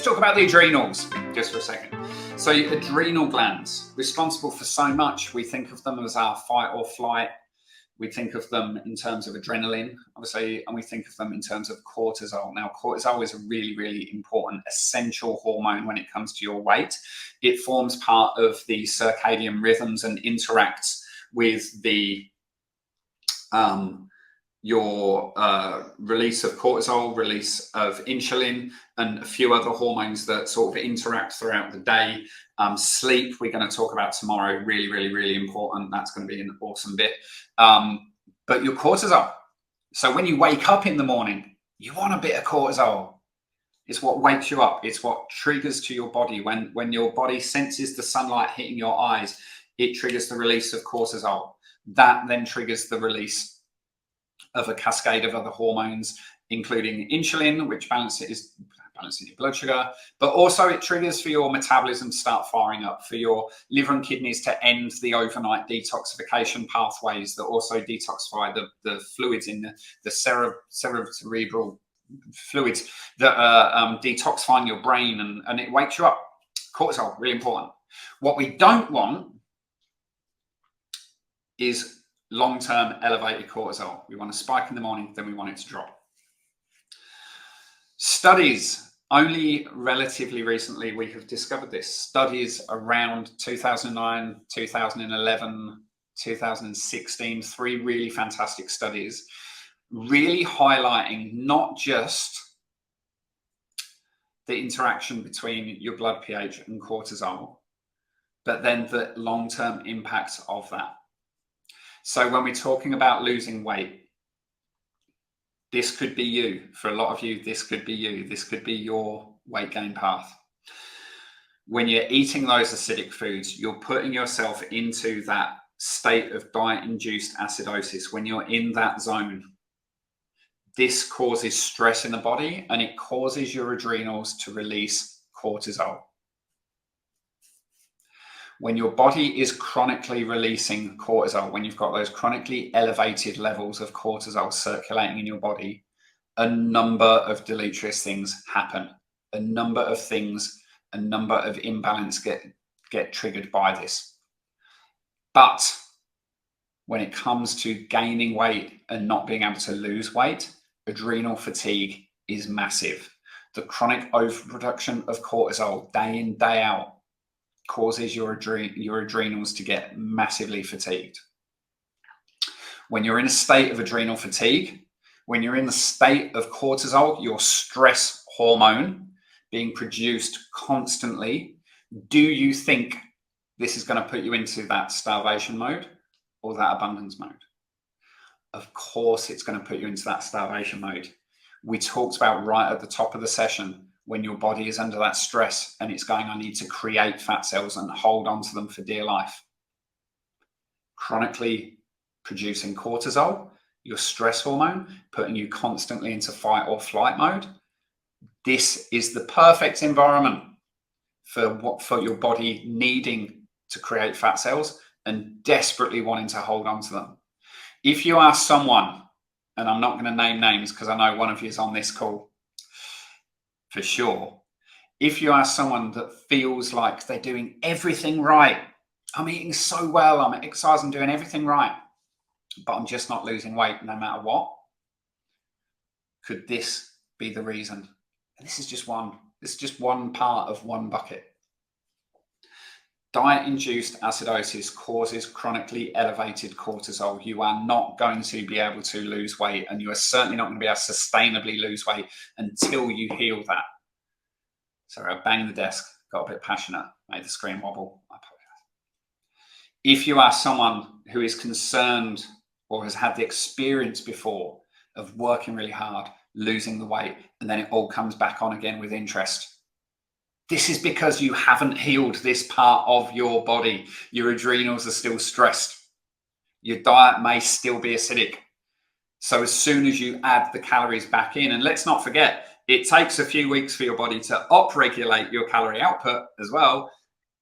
talk about the adrenals just for a second. So adrenal glands, responsible for so much. We think of them as our fight or flight. We think of them in terms of adrenaline, obviously, and we think of them in terms of cortisol. Now, cortisol is a really, really important, essential hormone when it comes to your weight. It forms part of the circadian rhythms and interacts with the your release of cortisol, release of insulin, and a few other hormones that sort of interact throughout the day. Sleep, we're going to talk about tomorrow. Really, really, really important. That's going to be an awesome bit. But your cortisol. So when you wake up in the morning, you want a bit of cortisol. It's what wakes you up. It's what triggers to your body. When your body senses the sunlight hitting your eyes, it triggers the release of cortisol. That then triggers the release of a cascade of other hormones, including insulin, which balancing your blood sugar, but also it triggers for your metabolism to start firing up, for your liver and kidneys to end the overnight detoxification pathways that also detoxify the fluids in the cerebral fluids that are detoxifying your brain, and it wakes you up. Cortisol, really important. What we don't want is long-term elevated cortisol. We want a spike in the morning, then we want it to drop. Studies, only relatively recently we have discovered this. Studies around 2009, 2011, 2016, 3 really fantastic studies, really highlighting not just the interaction between your blood pH and cortisol, but then the long-term impact of that. So when we're talking about losing weight, this could be you. For a lot of you, this could be you. This could be your weight gain path. When you're eating those acidic foods, you're putting yourself into that state of diet-induced acidosis. When you're in that zone, this causes stress in the body and it causes your adrenals to release cortisol. When your body is chronically releasing cortisol, when you've got those chronically elevated levels of cortisol circulating in your body, a number of deleterious things happen. A number of imbalance get triggered by this. But when it comes to gaining weight and not being able to lose weight, adrenal fatigue is massive. The chronic overproduction of cortisol day in, day out causes your adrenals to get massively fatigued. When you're in a state of adrenal fatigue, when you're in the state of cortisol, your stress hormone being produced constantly, do you think this is going to put you into that starvation mode or that abundance mode? Of course, it's going to put you into that starvation mode. We talked about right at the top of the session, when your body is under that stress and it's going, I need to create fat cells and hold on to them for dear life. Chronically producing cortisol, your stress hormone, putting you constantly into fight or flight mode. This is the perfect environment for your body needing to create fat cells and desperately wanting to hold on to them. If you are someone, and I'm not going to name names because I know one of you is on this call, for sure. If you are someone that feels like they're doing everything right, I'm eating so well, I'm exercising, doing everything right, but I'm just not losing weight no matter what, could this be the reason? And this is just one part of one bucket. Diet-induced acidosis causes chronically elevated cortisol. You are not going to be able to lose weight, and you are certainly not going to be able to sustainably lose weight until you heal that. Sorry, I banged the desk, got a bit passionate, made the screen wobble. I apologize. If you are someone who is concerned or has had the experience before of working really hard, losing the weight, and then it all comes back on again with interest, this is because you haven't healed this part of your body. Your adrenals are still stressed. Your diet may still be acidic. So as soon as you add the calories back in, and let's not forget, it takes a few weeks for your body to upregulate your calorie output as well,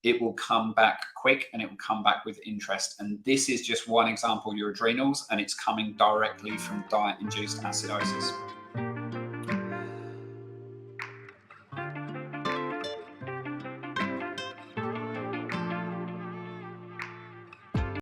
it will come back quick and it will come back with interest. And this is just one example, your adrenals, and it's coming directly from diet-induced acidosis.